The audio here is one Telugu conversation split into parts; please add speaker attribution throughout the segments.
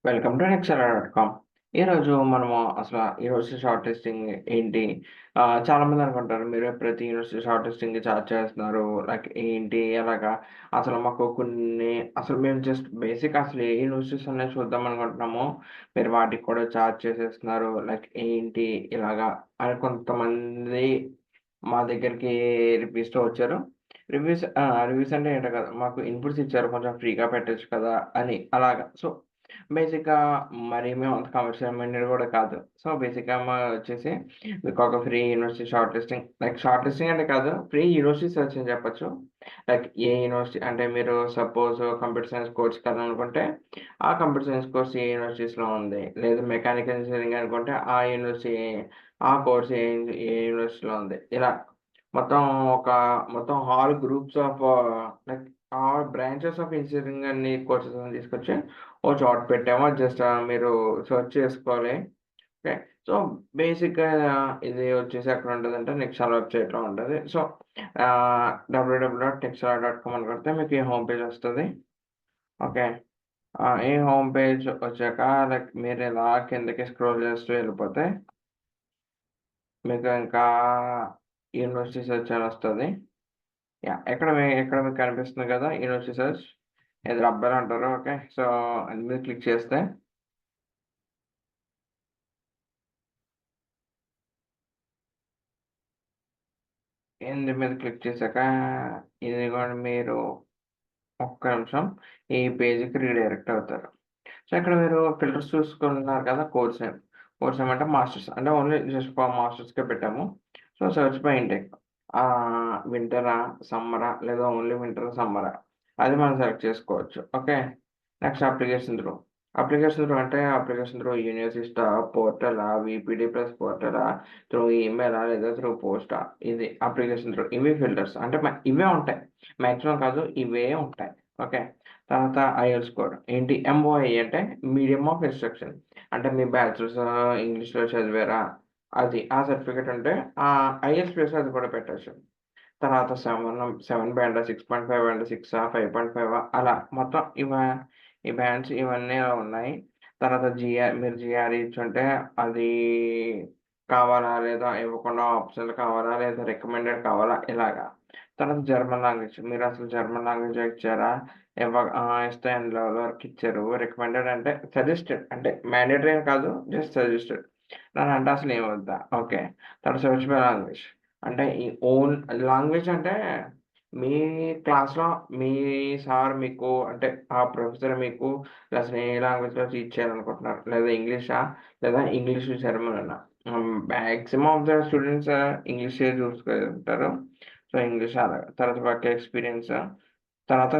Speaker 1: Welcome to నెక్సరా.కామ్. ఈరోజు మనము అసల యూనివర్సిటీ షార్ట్ లిస్టింగ్ ఏంటి? చాలామంది అనుకుంటారు మీరు ప్రతి యూనివర్సిటీ షార్ట్ లిస్టింగ్‌కి చార్జ్ చేస్తున్నారు. లైక్ ఏంటి? ఎలాగా? అసలు మాకు కొన్ని అసలు మేము జస్ట్ బేసిక్ అసలు ఏ యూనివర్సిటీస్ ఉన్నాయో చూద్దాం అనుకుంటున్నాము. మీరు వాటికి కూడా చార్జ్ చేసేస్తున్నారు. లైక్ ఏంటి ఇలాగా? అని కొంతమంది మా దగ్గరికి రివ్యూస్‌తో వచ్చారు. రివ్యూస్ అంటే ఏంటో కాదు. మాకు ఇన్‌పుట్స్ ఇచ్చారు. కొంచెం ఫ్రీగా పెట్టొచ్చు కదా! అని అలాగా. సో బేసిక్‌గా మరి మేము అంత కమర్షియల్ మైండెడ్ గూడా కాదు. సో, బేసిక్‌గా వచ్చేసి మీకొక free university short listing like short listing అంటే కాదు. ఫ్రీ యూనివర్సిటీ సెర్చ్ అని చెప్పొచ్చు. లైక్ ఏ యూనివర్సిటీ అంటే మీరు సపోజ్ కంప్యూటర్ సైన్స్ కోర్స్‌కెళ్ళాలనుకుంటే, ఆ కంప్యూటర్ సైన్స్ కోర్స్ ఏ యూనివర్సిటీస్‌లో ఉంది. లేదు మెకానికల్ ఇంజినీరింగ్ అనుకుంటే, ఆ యూనివర్సిటీ ఆ కోర్స్ ఏ యూనివర్సిటీలో ఉంది. ఇలా మొత్తం ఒక మొత్తం all groups of like all branches of engineering అన్ని కోర్సెస్‌ని తీసుకొచ్చి ఓ చోట పెట్టాము. జస్ట్ మీరు సెర్చ్ చేసుకోవాలి. ఓకే. సో, బేసిక్‌గా ఇది వచ్చేసి ఎక్కడ ఉంటదంటే నెక్స్ట్‌రా వెబ్‌సైట్‌లో ఉంటది. సో, www.nextera.com అని కొడితే మీకు ఈ హోమ్ పేజ్ వస్తది. ఓకే. ఈ హోమ్ పేజ్ వచ్చాక లైక్ మీరు ఇలా కిందకి స్క్రోల్ చేస్తూ వెళ్ళిపోతే మీకు ఇంకా యూనివర్సిటీ సెర్చ్ అని వస్తది. యాహ్! ఇక్కడ మీకు కనిపిస్తుంది కదా! University search. ఇది అబ్బాయిలు అంటారు. ఓకే. సో, అది మీద క్లిక్ చేస్తే ఇందు మీద క్లిక్ చేశాక ఇదిగోండి మీరు ఒక్క నిమిషం ఈ పేజ్‌కి రీడైరెక్ట్ అవుతారు. సో, ఇక్కడ మీరు ఫిల్టర్స్ చూసుకున్నారు కదా! Course name. కోర్స్ నేమ్ అంటే మాస్టర్స్. అంటే ఓన్లీ జస్ట్ ఫర్ మాస్టర్స్‌కే పెట్టాము. So, search by intake. వింటరా? సమ్మరా? లేదా ఓన్లీ వింటరా? సమ్మరా? అది మనం సెలెక్ట్ చేసుకోవచ్చు. Okay. Next application through. Application through యూనివర్సిస్టా, పోర్టలా, వీపీడీ ప్లస్ పోర్టలా, త్రూ ఈమెయిలా లేదా త్రూ పోస్టా? ఇది అప్లికేషన్ త్రూ. ఇవి ఫిల్టర్స్. అంటే ఇవే ఉంటాయి. మాక్సిమం కాదు ఇవే ఉంటాయి. ఓకే. తర్వాత ఐఎల్టీఎస్ స్కోర్. ఏంటి ఎంఓఐ అంటే మీడియం ఆఫ్ ఇన్‌స్ట్రక్షన్. అంటే మీ బ్యాచిలర్స్ ఇంగ్లీష్‌లో చదివారా? అది. ఆ సర్టిఫికేట్ ఉంటే ఐఎల్టీఎస్ ప్లస్ అది కూడా పెట్టొచ్చు. తర్వాత 7 బ్యాండా, 6.5 బ్యాండా, 6ఆ, 5.5 అలా మొత్తం ఈ బ్యాండ్స్ ఇవన్నీ ఉన్నాయి. తర్వాత మీరు జీఆర్ఈ ఇచ్చుంటే అది కావాలా? లేదా ఇవ్వకుండా ఆప్షనల్ కావాలా? లేదా రికమెండెడ్ కావాలా? ఇలాగా. తర్వాత జర్మన్ లాంగ్వేజ్. మీరసలు జర్మన్ లాంగ్వేజే ఇచ్చారా? ఇస్తే ఎన్ని లెవెల్ వరకు ఇచ్చారు? రికమెండెడ్ అంటే సజెస్టెడ్ అంటే మ్యాండేటరీ అని కాదు. Just suggested. అంటే అసలు ఏమి వద్దా? ఓకే. తర్వాత సెర్చ్ బై లాంగ్వేజ్. అంటే ఈ ఓన్ లాంగ్వేజ్ అంటే మీ క్లాస్‌లో మీ సార్ మీకు అంటే ఆ ప్రొఫెసర్ మీకు అసలు ఏ లాంగ్వేజ్‌లో టీచ్ చేయాలనుకుంటున్నారు? లేదా ఇంగ్లీషా? లేదా ఇంగ్లీష్, జర్మనా? మాక్సిమం ఆఫ్ ద స్టూడెంట్స్ ఇంగ్లీషే చూసుకుంటారు. సో, ఇంగ్లీష్ అలాగా. తర్వాత వర్క్ ఎక్స్‌పీరియన్స్. తర్వాత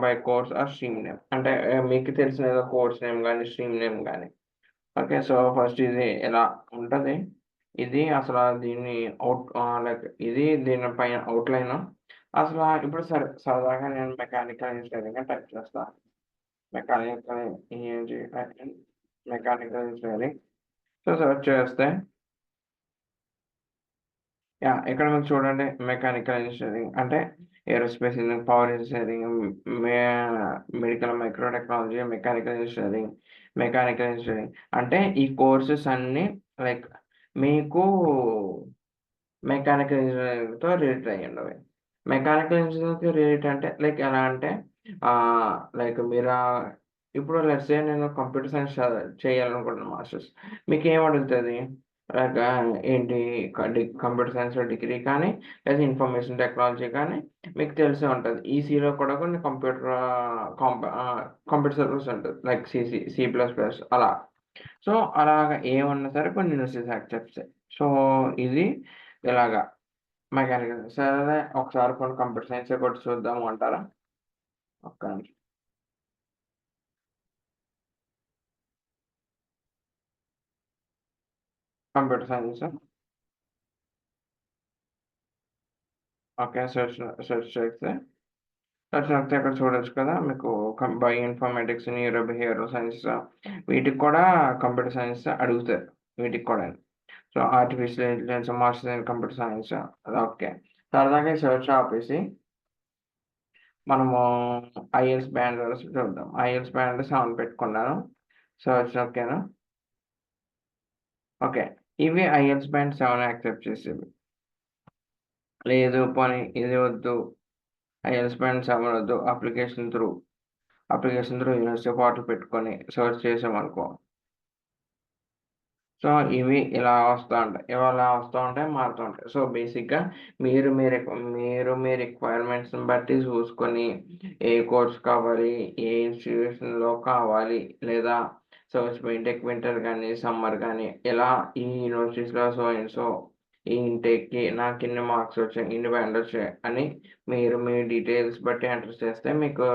Speaker 1: by course or stream name. అంటే మీకు తెలిసిన ఏదో కోర్స్ నేమ్ గాని, స్ట్రీమ్ నేమ్ గాని. ఓకే. సో, ఫస్ట్ ఇది ఇలా ఉంటది. ఇది అసల దీన్ని లైక్ ఇది దీని పైన ఔట్‌లైను. ఇప్పుడు సరే సరదాగా నేను మెకానికల్ ఇంజినీరింగ్ అని టైప్ చేస్తా. Mechanical engineering, mechanical engineering. So, search చేస్తే యాహ్! ఇక్కడ మీకు చూడండి మెకానికల్ ఇంజినీరింగ్ అంటే aerospace engineering, power engineering, may medical micro technology, mechanical engineering అంటే ఈ కోర్సెస్ అన్నీ లైక్ మీకు మెకానికల్ ఇంజినీరింగ్‌తో రిలేటెడ్ అయ్యుండవి. మెకానికల్ ఇంజినీరింగ్‌కి రిలేటెడ్ అంటే లైక్ ఎలా అంటే లైక్ ఇప్పుడు లెట్స్ సే నేను కంప్యూటర్ సైన్స్ చేయాలనుకుంటున్నాను మాస్టర్స్. మీకేం అడుగుతది? లైక్ ఏంటి కంప్యూటర్ సైన్స్‌లో డిగ్రీ కానీ, లేదా ఇన్ఫర్మేషన్ టెక్నాలజీ కానీ మీకు తెలిసే ఉంటది. ఈసీలో కూడా కొన్ని కంప్యూటర్ సర్వీస్ ఉంటది. లైక్ సి ప్లస్ ప్లస్ అలా. సో, అలాగా ఏమున్నా సరే కొన్ని యూనివర్సిటీస్ యాక్సెప్ట్ చేస్తాయి. సో, ఇది ఇలాగా మెకానికల్. సరే ఒకసారి కొన్ని కంప్యూటర్ సైన్సే కొట్టి చూద్దాము అంటారా? ఒక్క నిమిషం. Computer science. ఓకే. సెర్చ్ చేస్తే ఇక్కడ చూడొచ్చు కదా! మీకు bio informatics, neuro behavioural science వీటికి కూడా కంప్యూటర్ సైన్స్ అడుగుతారు. వీటికి కూడాను. So, artificial intelligence, masters in computer science okay. సరదాగా ఈ సెర్చ్ ఆపేసి మనము ఐఎల్స్ బ్యాండ్ చూద్దాం. ఐఎల్స్ బ్యాండ్ 7 పెట్టుకున్నాను. సెర్చ్ నొక్కాను. ఓకే. ఇవి ఐఎల్స్ బ్యాండ్ 7 యాక్సెప్ట్ చేసేవి. లేదు పోనీ ఇది వద్దు, ఐఎల్స్ బ్యాండ్ 7 వద్దు, అప్లికేషన్ త్రూ యూనివర్సిటీ పోర్టల్ పెట్టుకొని సెర్చ్ చేసామనుకో. సో ఇవి ఇలా వస్తూ ఉంటాయి. ఇవి అలా వస్తూ ఉంటాయి, మారుతూ ఉంటాయి. సో బేసిక్గా మీ రిక్వైర్మెంట్స్ని బట్టి చూసుకొని ఏ కోర్స్ కావాలి, ఏ ఇన్స్టిట్యూషన్లో కావాలి, లేదా సర్చ్ బీటెక్ వింటర్ కానీ సమ్మర్ కానీ ఇలా ఈ యూనివర్సిటీస్లో సో ఈ ఇంటేక్కి నాకు ఇన్ని మార్క్స్ వచ్చాయి, ఇన్ని బ్యాండ్ వచ్చాయి అని మీరు మీ డీటెయిల్స్ బట్టి ఎంటర్ చేస్తే మీకు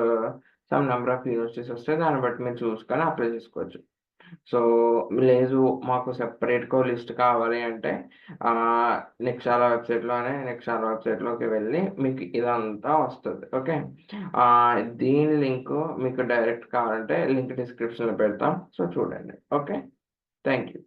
Speaker 1: సమ్ నెంబర్ ఆఫ్ యూనివర్సిటీస్ వస్తాయి. దాన్ని బట్టి మీరు చూసుకొని అప్లై చేసుకోవచ్చు. సో లేదు మాకు సెపరేట్‌గా లిస్ట్ కావాలి అంటే నెక్సాలా వెబ్‌సైట్‌లోకి వెళ్ళి మీకు ఇదంతా వస్తది. ఓకే. దీని లింకు మీకు డైరెక్ట్ కావాలంటే లింక్ డిస్క్రిప్షన్‌లో పెడతాం. సో చూడండి. ఓకే. Thank you.